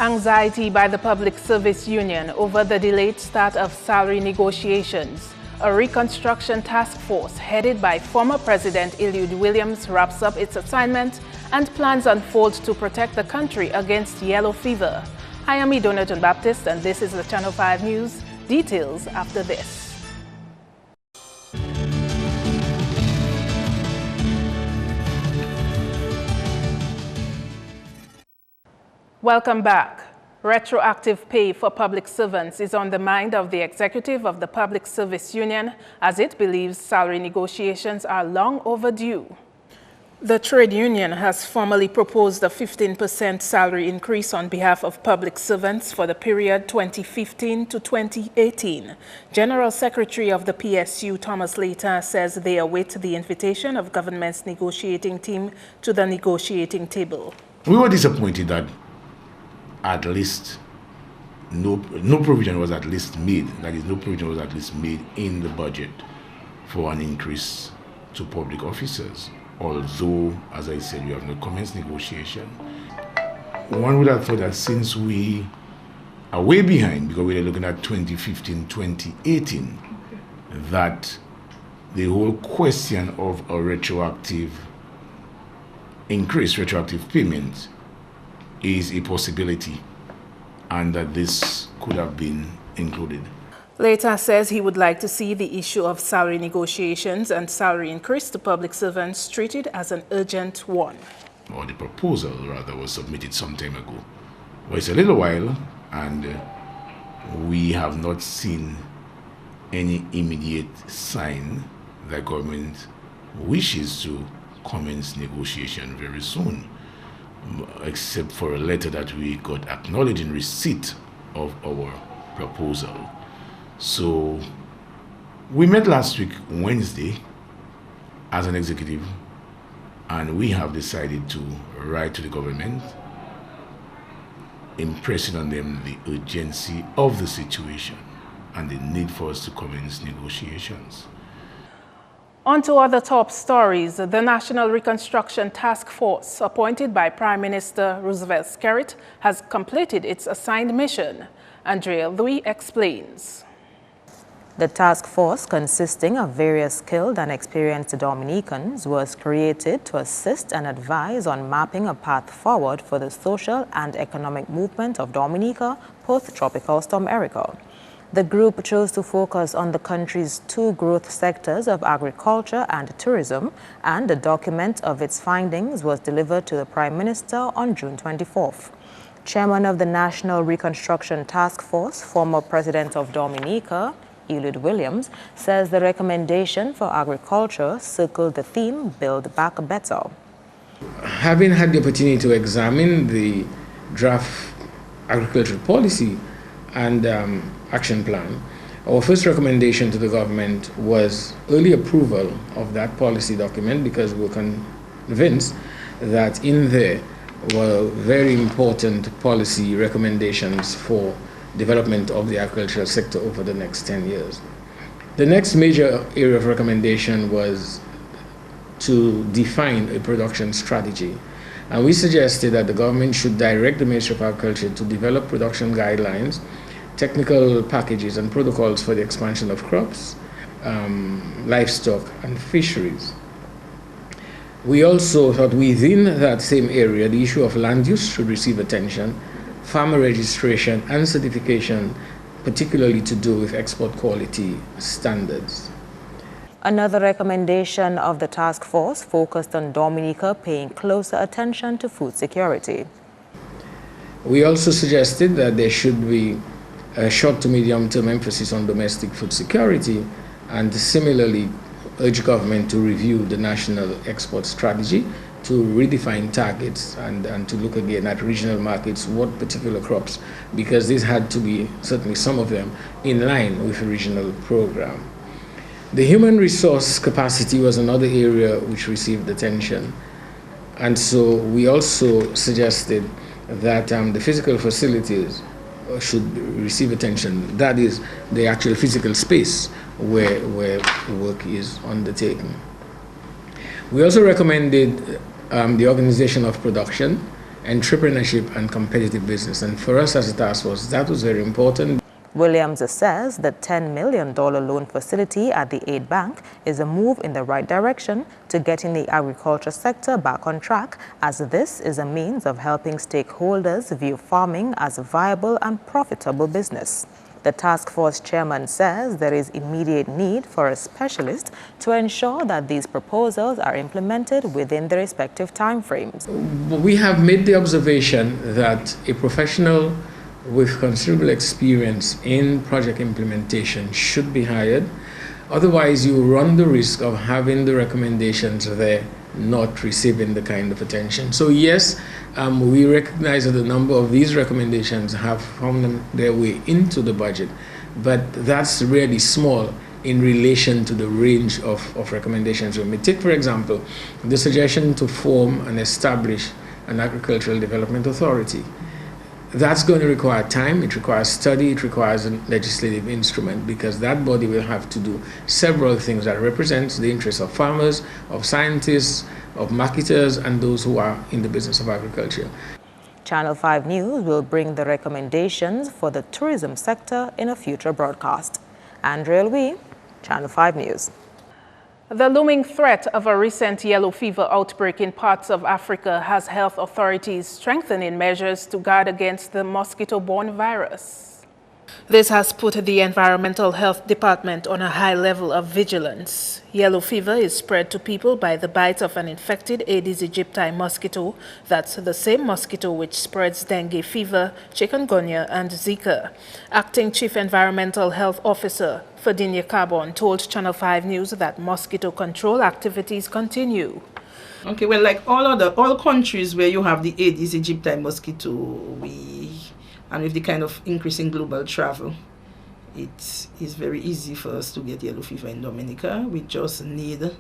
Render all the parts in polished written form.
Anxiety by the Public Service Union over the delayed start of salary negotiations. A reconstruction task force headed by former President Eliud Williams wraps up its assignment and plans unfold to protect the country against yellow fever. I am Idona Baptist and this is the Channel 5 News. Details after this. Welcome back. Retroactive pay for public servants is on the mind of the executive of the Public Service Union as it believes salary negotiations are long overdue. The trade union has formally proposed a 15% salary increase on behalf of public servants for the period 2015 to 2018. General Secretary of the PSU, Thomas Leighton, says they await the invitation of government's negotiating team to the negotiating table. We were disappointed that at least no provision was at least made, that is, no provision was at least made in the budget for an increase to public officers. Although, as I said, we have not commenced negotiation. One would have thought that since we are way behind, because we are looking at 2015-2018, that the whole question of a retroactive increase, retroactive payment, is a possibility, and that this could have been included. Leighton says he would like to see the issue of salary negotiations and salary increase to public servants treated as an urgent one. Or the proposal, rather, was submitted some time ago. Well, it's a little while, and we have not seen any immediate sign that government wishes to commence negotiation very soon, except for a letter that we got acknowledging receipt of our proposal. So we met last week, Wednesday, as an executive, and we have decided to write to the government, impressing on them the urgency of the situation and the need for us to commence negotiations. On to other top stories. The National Reconstruction Task Force, appointed by Prime Minister Roosevelt Skerrit, has completed its assigned mission. Andrea Louis explains. The task force, consisting of various skilled and experienced Dominicans, was created to assist and advise on mapping a path forward for the social and economic movement of Dominica post-Tropical Storm Erica. The group chose to focus on the country's two growth sectors of agriculture and tourism, and a document of its findings was delivered to the Prime Minister on June 24th. Chairman of the National Reconstruction Task Force, former President of Dominica, Eliud Williams, says the recommendation for agriculture circled the theme Build Back Better. Having had the opportunity to examine the draft agricultural policy and action plan, our first recommendation to the government was early approval of that policy document, because we were convinced that in there were very important policy recommendations for development of the agricultural sector over the next 10 years. The next major area of recommendation was to define a production strategy. And we suggested that the government should direct the Ministry of Agriculture to develop production guidelines, technical packages and protocols for the expansion of crops, livestock and fisheries. We also thought within that same area, the issue of land use should receive attention, farmer registration and certification, particularly to do with export quality standards. Another recommendation of the task force focused on Dominica paying closer attention to food security. We also suggested that there should be a short to medium term emphasis on domestic food security, and similarly urge government to review the national export strategy to redefine targets and to look again at regional markets, what particular crops, because these had to be, certainly some of them, in line with a regional program. The human resource capacity was another area which received attention. And so we also suggested that the physical facilities should receive attention. That is the actual physical space where work is undertaken. We also recommended the organization of production, entrepreneurship and competitive business. And for us as a task force, that was very important. Williams says the $10 million loan facility at the Aid Bank is a move in the right direction to getting the agriculture sector back on track, as this is a means of helping stakeholders view farming as a viable and profitable business. The task force chairman says there is immediate need for a specialist to ensure that these proposals are implemented within their respective timeframes. We have made the observation that a professional with considerable experience in project implementation should be hired. Otherwise, you run the risk of having the recommendations there not receiving the kind of attention. So yes, we recognize that a number of these recommendations have found their way into the budget, but that's really small in relation to the range of recommendations we may take. For example, the suggestion to form and establish an agricultural development authority. That's going to require time, it requires study, it requires a legislative instrument, because that body will have to do several things that represents the interests of farmers, of scientists, of marketers, and those who are in the business of agriculture. Channel 5 News will bring the recommendations for the tourism sector in a future broadcast. Andrea Louis, Channel 5 News. The looming threat of a recent yellow fever outbreak in parts of Africa has health authorities strengthening measures to guard against the mosquito-borne virus. This has put the Environmental Health Department on a high level of vigilance. Yellow fever is spread to people by the bite of an infected Aedes aegypti mosquito. That's the same mosquito which spreads dengue fever, chikungunya, and Zika. Acting Chief Environmental Health Officer Fadinia Carbon told Channel 5 News that mosquito control activities continue. Okay, well, like all countries where you have the Aedes aegypti mosquito, and with the kind of increase in global travel, it is very easy for us to get yellow fever in Dominica. We just need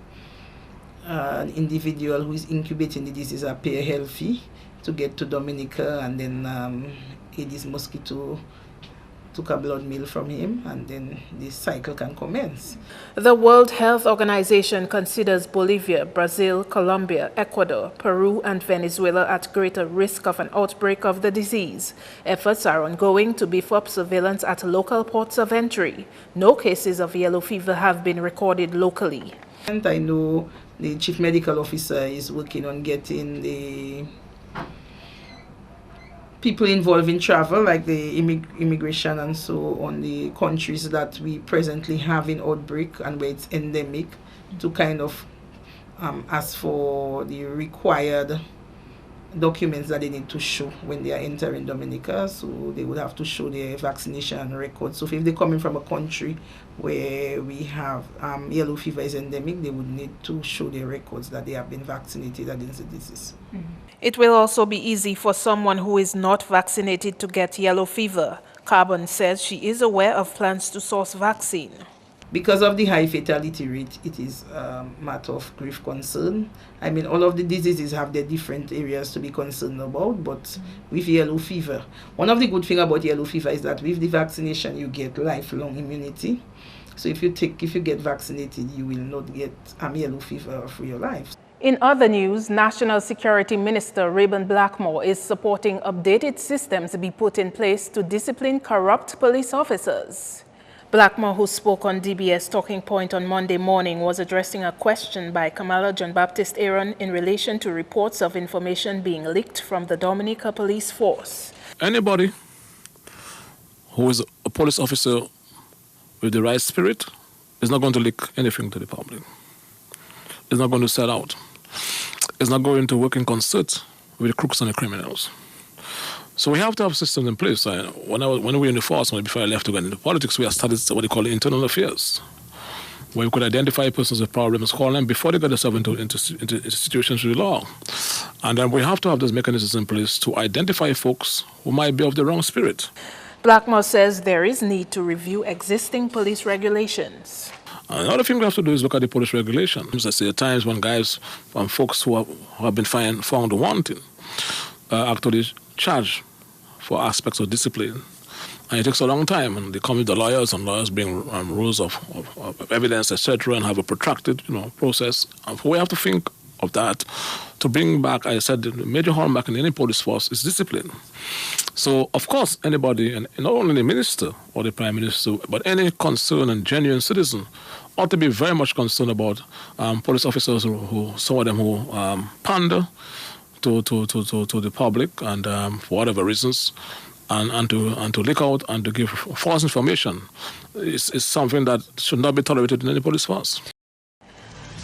an individual who is incubating the disease appear healthy to get to Dominica, and then Aedes mosquito took a blood meal from him, and then the cycle can commence. The World Health Organization considers Bolivia, Brazil, Colombia, Ecuador, Peru, and Venezuela at greater risk of an outbreak of the disease. Efforts are ongoing to beef up surveillance at local ports of entry. No cases of yellow fever have been recorded locally. And I know the Chief Medical Officer is working on getting the people involved in travel, like the immigration and so on, the countries that we presently have in outbreak and where it's endemic, to kind of ask for the required documents that they need to show when they are entering Dominica. So they would have to show their vaccination record. So if they're coming from a country where we have yellow fever is endemic, they would need to show their records that they have been vaccinated against the disease. Mm-hmm. It will also be easy for someone who is not vaccinated to get yellow fever. Carbon says she is aware of plans to source vaccine. Because of the high fatality rate, it is a matter of grave concern. I mean, all of the diseases have their different areas to be concerned about, but with yellow fever, one of the good things about yellow fever is that with the vaccination, you get lifelong immunity. So if you get vaccinated, you will not get yellow fever for your life. In other news, National Security Minister Rayburn Blackmore is supporting updated systems be put in place to discipline corrupt police officers. Blackmore, who spoke on DBS Talking Point on Monday morning, was addressing a question by Kamala John Baptist Aaron in relation to reports of information being leaked from the Dominica Police Force. Anybody who is a police officer with the right spirit is not going to leak anything to the public. Is not going to sell out. Is not going to work in concert with the crooks and the criminals. So we have to have systems in place. When we were in the force, before I left to get into politics, we started what they call internal affairs, where we could identify persons with problems, call them before they get themselves into situations with the law. And then we have to have those mechanisms in place to identify folks who might be of the wrong spirit. Blackmore says there is need to review existing police regulations. Another thing we have to do is look at the police regulations. I see at times when folks who have been found wanting actually charged for aspects of discipline. And it takes a long time, and they come with the lawyers, and lawyers bring rules of evidence, etc., and have a protracted process. And we have to think of that to bring back, I said, the major hallmark in any police force is discipline. So, of course, anybody, and not only the minister or the prime minister, but any concerned and genuine citizen ought to be very much concerned about police officers who some of them who pander to the public and for whatever reasons, and to leak out and to give false information is something that should not be tolerated in any police force.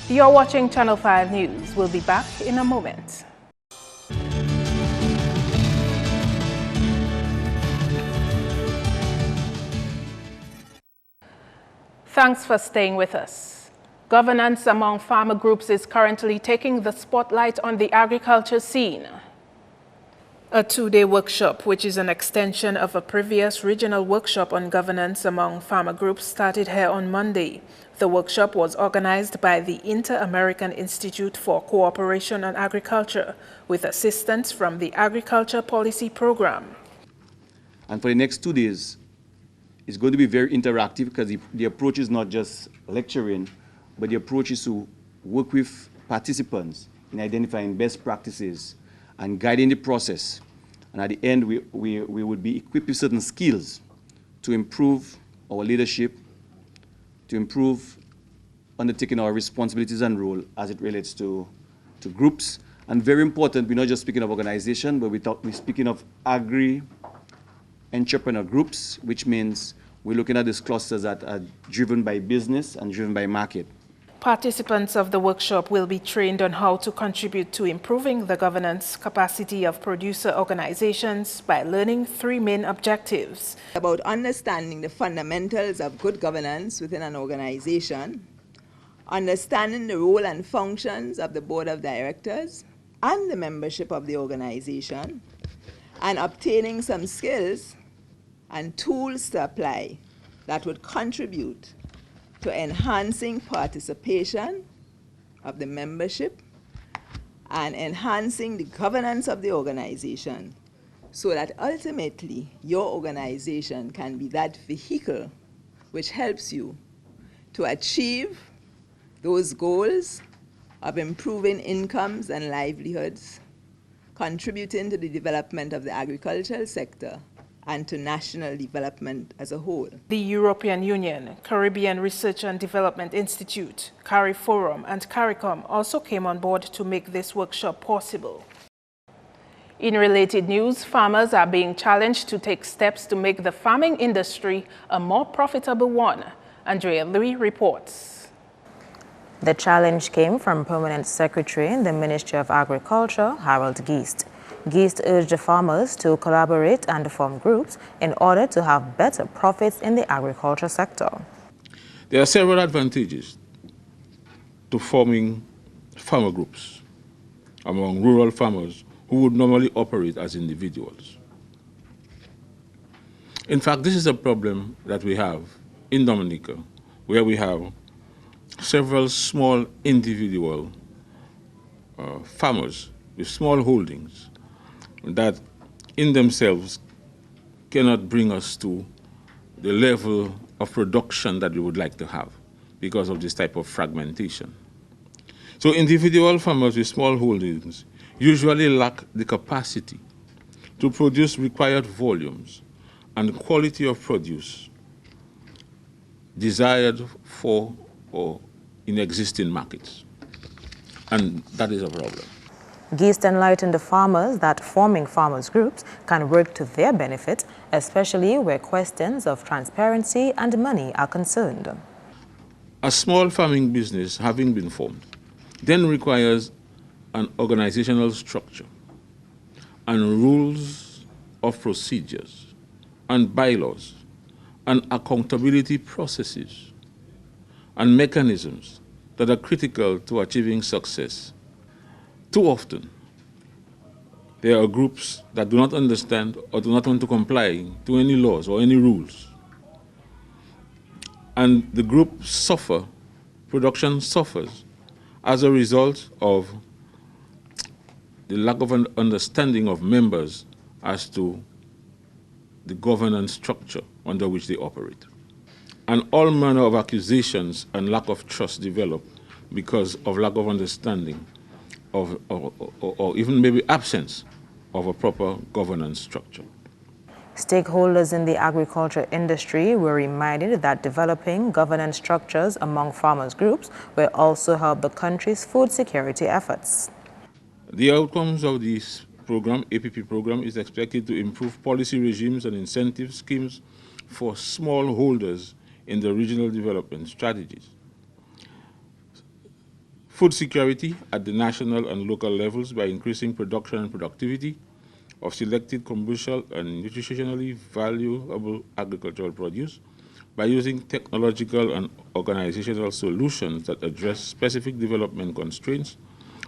You're watching Channel 5 News. We'll be back in a moment. Thanks for staying with us. Governance among farmer groups is currently taking the spotlight on the agriculture scene. A two-day workshop, which is an extension of a previous regional workshop on governance among farmer groups, started here on Monday. The workshop was organized by the Inter-American Institute for Cooperation on Agriculture with assistance from the Agriculture Policy Program. And for the next 2 days, it's going to be very interactive because the approach is not just lecturing, but the approach is to work with participants in identifying best practices and guiding the process. And at the end, we would be equipped with certain skills to improve our leadership, to improve undertaking our responsibilities and role as it relates to groups. And very important, we're not just speaking of organization, but we're speaking of agri-entrepreneur groups, which means we're looking at these clusters that are driven by business and driven by market. Participants of the workshop will be trained on how to contribute to improving the governance capacity of producer organizations by learning 3 main objectives. About understanding the fundamentals of good governance within an organization, understanding the role and functions of the board of directors and the membership of the organization, and obtaining some skills and tools to apply that would contribute to enhancing participation of the membership and enhancing the governance of the organization so that ultimately your organization can be that vehicle which helps you to achieve those goals of improving incomes and livelihoods, contributing to the development of the agricultural sector and to national development as a whole. The European Union, Caribbean Research and Development Institute, CARIFORUM and CARICOM also came on board to make this workshop possible. In related news, farmers are being challenged to take steps to make the farming industry a more profitable one. Andrea Louis reports. The challenge came from Permanent Secretary in the Ministry of Agriculture, Harold Geest. Geest urged the farmers to collaborate and form groups in order to have better profits in the agriculture sector. There are several advantages to forming farmer groups among rural farmers who would normally operate as individuals. In fact, this is a problem that we have in Dominica, where we have several small individual farmers with small holdings that in themselves cannot bring us to the level of production that we would like to have because of this type of fragmentation. So individual farmers with small holdings usually lack the capacity to produce required volumes and quality of produce desired for or in existing markets. And that is a problem. Geest enlightened the farmers that forming farmers groups can work to their benefit, especially where questions of transparency and money are concerned. A small farming business having been formed then requires an organizational structure and rules of procedures and bylaws and accountability processes and mechanisms that are critical to achieving success. Too often, there are groups that do not understand or do not want to comply to any laws or any rules. And the group suffer, production suffers, as a result of the lack of an understanding of members as to the governance structure under which they operate. And all manner of accusations and lack of trust develop because of lack of understanding of, or even maybe absence of a proper governance structure. Stakeholders in the agriculture industry were reminded that developing governance structures among farmers' groups will also help the country's food security efforts. The outcomes of this program, APP program, is expected to improve policy regimes and incentive schemes for smallholders in the regional development strategies. Food security at the national and local levels by increasing production and productivity of selected commercial and nutritionally valuable agricultural produce, by using technological and organizational solutions that address specific development constraints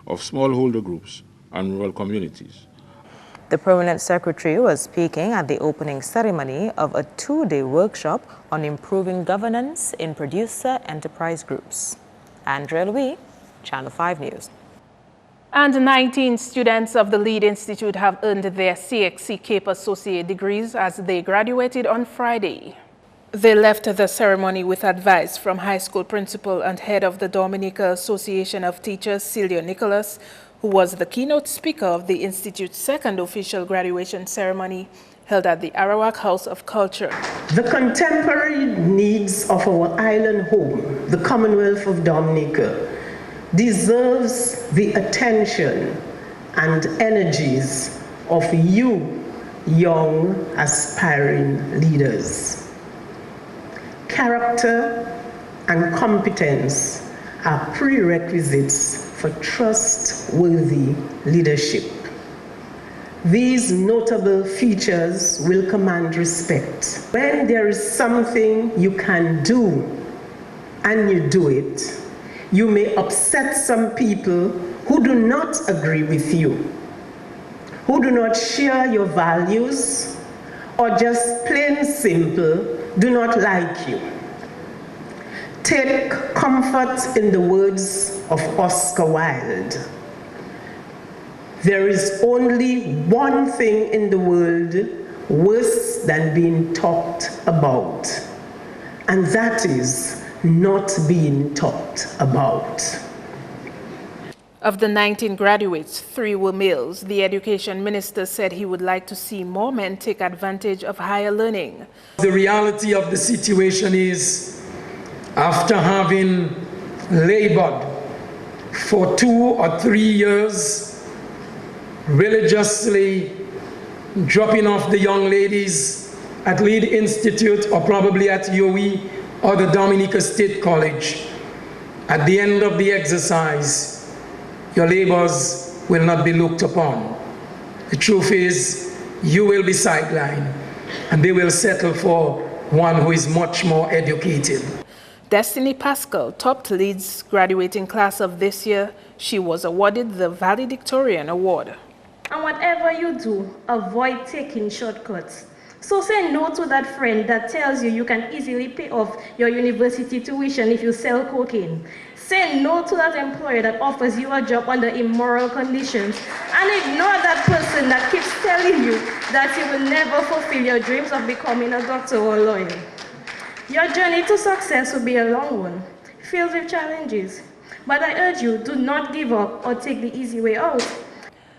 of smallholder groups and rural communities. The Permanent Secretary was speaking at the opening ceremony of a two-day workshop on improving governance in producer enterprise groups. Andrea Louis, Channel 5 News. And 19 students of the Lead Institute have earned their CXC Cape Associate degrees as they graduated on Friday. They left the ceremony with advice from high school principal and head of the Dominica Association of Teachers, Celia Nicholas, who was the keynote speaker of the Institute's second official graduation ceremony held at the Arawak House of Culture. The contemporary needs of our island home, the Commonwealth of Dominica, deserves the attention and energies of you, young, aspiring leaders. Character and competence are prerequisites for trustworthy leadership. These notable features will command respect. When there is something you can do and you do it, you may upset some people who do not agree with you, who do not share your values, or just plain simple do not like you. Take comfort in the words of Oscar Wilde. There is only one thing in the world worse than being talked about, and that is not being talked about. Of the 19 graduates, 3 were males. The education minister said he would like to see more men take advantage of higher learning. The reality of the situation is, after having labored for 2 or 3 years, religiously dropping off the young ladies at Lead Institute or probably at UOE or the Dominica State College, at the end of the exercise, your labors will not be looked upon. The truth is, you will be sidelined, and they will settle for one who is much more educated. Destiny Pascal topped Lead's graduating class of this year. She was awarded the Valedictorian Award. And whatever you do, avoid taking shortcuts. So say no to that friend that tells you can easily pay off your university tuition if you sell cocaine. Say no to that employer that offers you a job under immoral conditions. And ignore that person that keeps telling you that you will never fulfill your dreams of becoming a doctor or a lawyer. Your journey to success will be a long one, filled with challenges. But I urge you, do not give up or take the easy way out.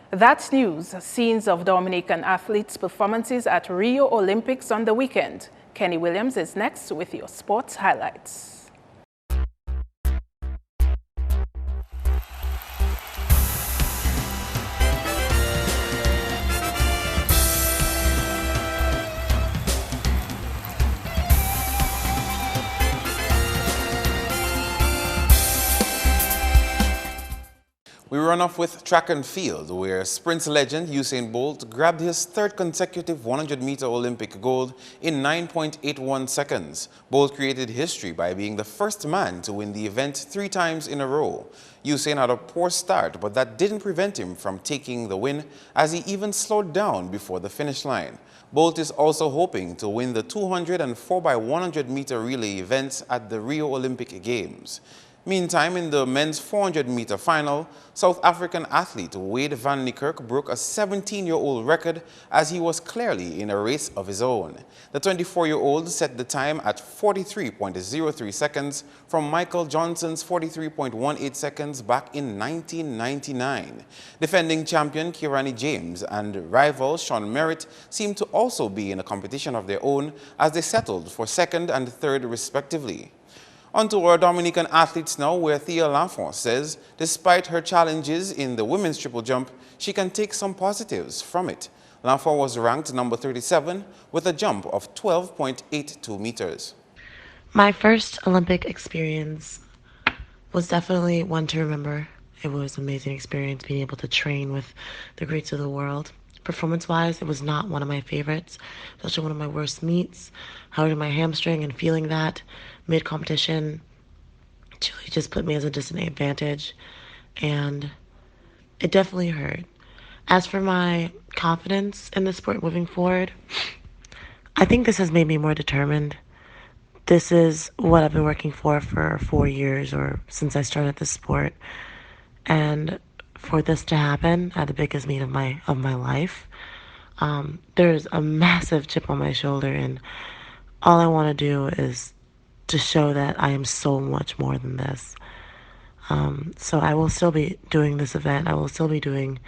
That's news. Scenes of Dominican athletes' performances at Rio Olympics on the weekend. Kenny Williams is next with your sports highlights. We run off with track and field, where sprint legend Usain Bolt grabbed his third consecutive 100-meter Olympic gold in 9.81 seconds. Bolt created history by being the first man to win the event 3 times in a row. Usain had a poor start, but that didn't prevent him from taking the win, as he even slowed down before the finish line. Bolt is also hoping to win the 200 and 4x100 meter relay events at the Rio Olympic Games. Meantime, in the men's 400-meter final, South African athlete Wade van Niekerk broke a 17-year-old record as he was clearly in a race of his own. The 24-year-old set the time at 43.03 seconds from Michael Johnson's 43.18 seconds back in 1999. Defending champion Kirani James and rival Sean Merritt seemed to also be in a competition of their own as they settled for second and third respectively. On to our Dominican athletes now, where Thea Lafont says despite her challenges in the women's triple jump, she can take some positives from it. Lafont was ranked number 37 with a jump of 12.82 meters. My first Olympic experience was definitely one to remember. It was an amazing experience being able to train with the greats of the world. Performance-wise, it was not one of my favorites, especially one of my worst meets. Hurting my hamstring and feeling that mid-competition really just put me as a disadvantage, and it definitely hurt. As for my confidence in the sport moving forward, I think this has made me more determined. This is what I've been working for 4 years or since I started this sport, and for this to happen at the biggest meet of my life, there's a massive chip on my shoulder, and all I want to do is to show that I am so much more than this. So I will still be doing this event, I will still be doing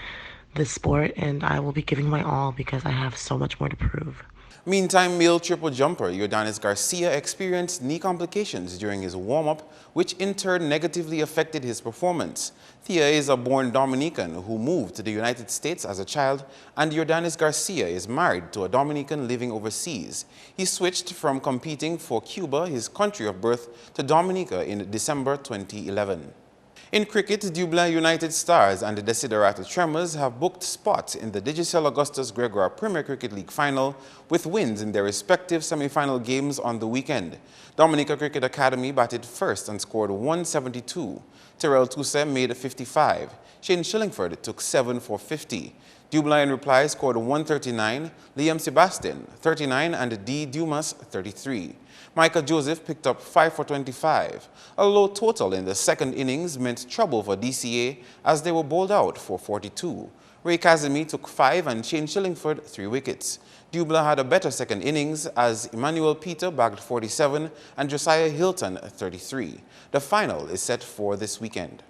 this sport, and I will be giving my all because I have so much more to prove. Meantime, male triple jumper Yordanis Garcia experienced knee complications during his warm-up, which in turn negatively affected his performance. Thea is a born Dominican who moved to the United States as a child, and Yordanis Garcia is married to a Dominican living overseas. He switched from competing for Cuba, his country of birth, to Dominica in December 2011. In cricket, Dublin United Stars and the Desiderata Tremors have booked spots in the Digicel Augustus Gregoire Premier Cricket League final with wins in their respective semi-final games on the weekend. Dominica Cricket Academy batted first and scored 172. Terrell Tousse made 55. Shane Shillingford took 7 for 50. Dublin in reply scored 139, Liam Sebastian 39 and D. Dumas 33. Michael Joseph picked up 5 for 25. A low total in the second innings meant trouble for DCA as they were bowled out for 42. Ray Kazemi took 5 and Shane Shillingford 3 wickets. Dublin had a better second innings as Emmanuel Peter bagged 47 and Josiah Hilton 33. The final is set for this weekend.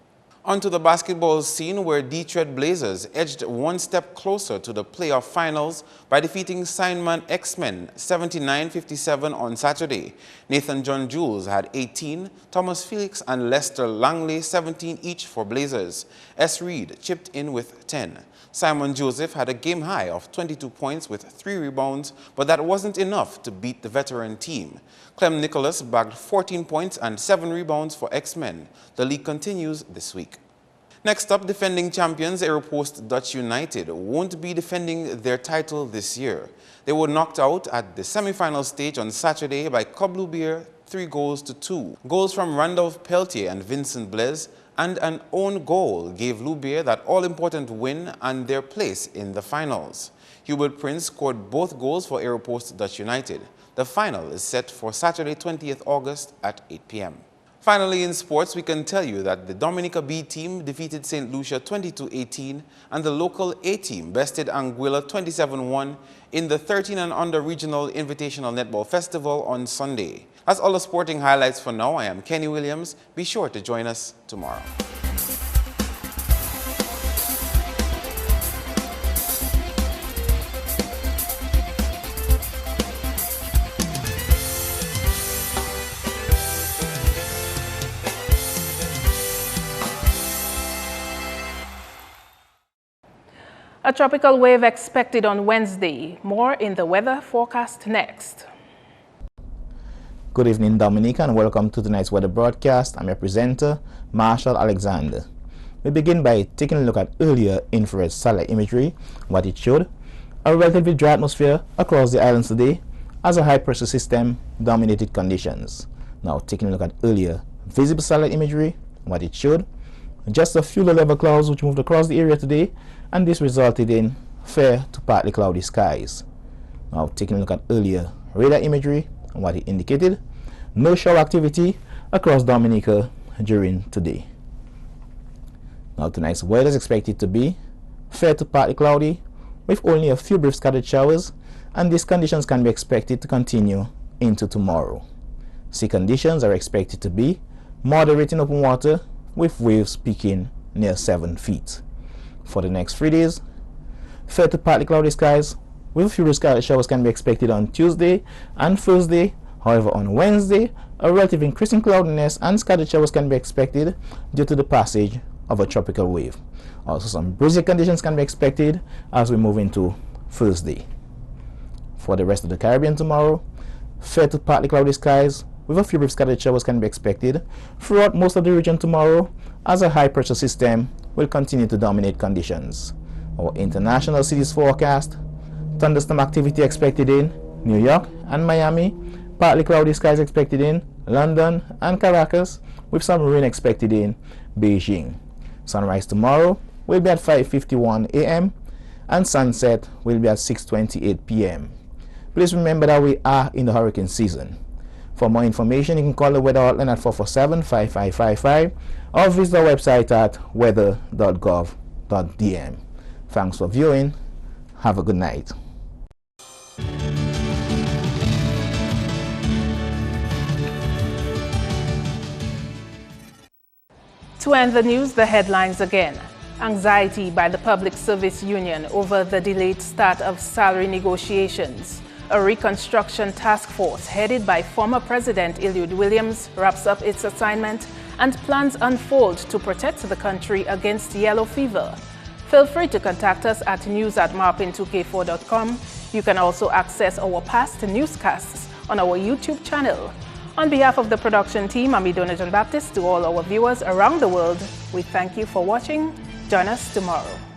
On to the basketball scene where Detroit Blazers edged one step closer to the playoff finals by defeating Steinman X-Men 79-57 on Saturday. Nathan John Jules had 18, Thomas Felix and Lester Langley 17 each for Blazers. S. Reed chipped in with 10. Simon Joseph had a game high of 22 points with 3 rebounds, but that wasn't enough to beat the veteran team. Clem Nicholas bagged 14 points and 7 rebounds for X-Men. The league continues this week. Next up, defending champions Aeropost Dutch United won't be defending their title this year. They were knocked out at the semi-final stage on Saturday by Club Loubier 3-2. Goals from Randolph Peltier and Vincent Blaise and an own goal gave Loubier that all-important win and their place in the finals. Hubert Prince scored both goals for Aeropost Dutch United. The final is set for Saturday, 20th August at 8 p.m. Finally, in sports, we can tell you that the Dominica B team defeated St. Lucia 22-18 and the local A team bested Anguilla 27-1 in the 13 and under regional invitational netball festival on Sunday. That's all the sporting highlights for now. I am Kenny Williams. Be sure to join us tomorrow. A tropical wave expected on Wednesday. More in the weather forecast next. Good evening, Dominica, and welcome to tonight's weather broadcast. I'm your presenter, Marshall Alexander. We begin by taking a look at earlier infrared satellite imagery, what it showed. A relatively dry atmosphere across the islands today as a high-pressure system dominated conditions. Now, taking a look at earlier visible satellite imagery, what it showed. Just a few low-level clouds which moved across the area today, and this resulted in fair to partly cloudy skies. Now, taking a look at earlier radar imagery and what it indicated. No shower activity across Dominica during today. Now tonight's weather is expected to be fair to partly cloudy with only a few brief scattered showers, and these conditions can be expected to continue into tomorrow. Sea conditions are expected to be moderate in open water with waves peaking near 7 feet. For the next 3 days, fair to partly cloudy skies with a few scattered showers can be expected on Tuesday and Thursday. However, on Wednesday, a relative increase in cloudiness and scattered showers can be expected due to the passage of a tropical wave. Also, some breezy conditions can be expected as we move into Thursday. For the rest of the Caribbean tomorrow, fair to partly cloudy skies with a few brief scattered showers can be expected throughout most of the region tomorrow, as a high pressure system will continue to dominate conditions. Our international cities forecast: thunderstorm activity expected in New York and Miami, partly cloudy skies expected in London and Caracas, with some rain expected in Beijing. Sunrise tomorrow will be at 5:51 a.m. and sunset will be at 6:28 p.m. Please remember that we are in the hurricane season. For more information, you can call the weather hotline at 447-5555 or visit our website at weather.gov.dm. Thanks for viewing. Have a good night. To end the news, the headlines again. Anxiety by the Public Service Union over the delayed start of salary negotiations. A reconstruction task force headed by former President Eliud Williams wraps up its assignment, and plans unfold to protect the country against yellow fever. Feel free to contact us at news@marpin2k4.com. You can also access our past newscasts on our YouTube channel. On behalf of the production team, I'm Idona John Baptist. To all our viewers around the world, we thank you for watching. Join us tomorrow.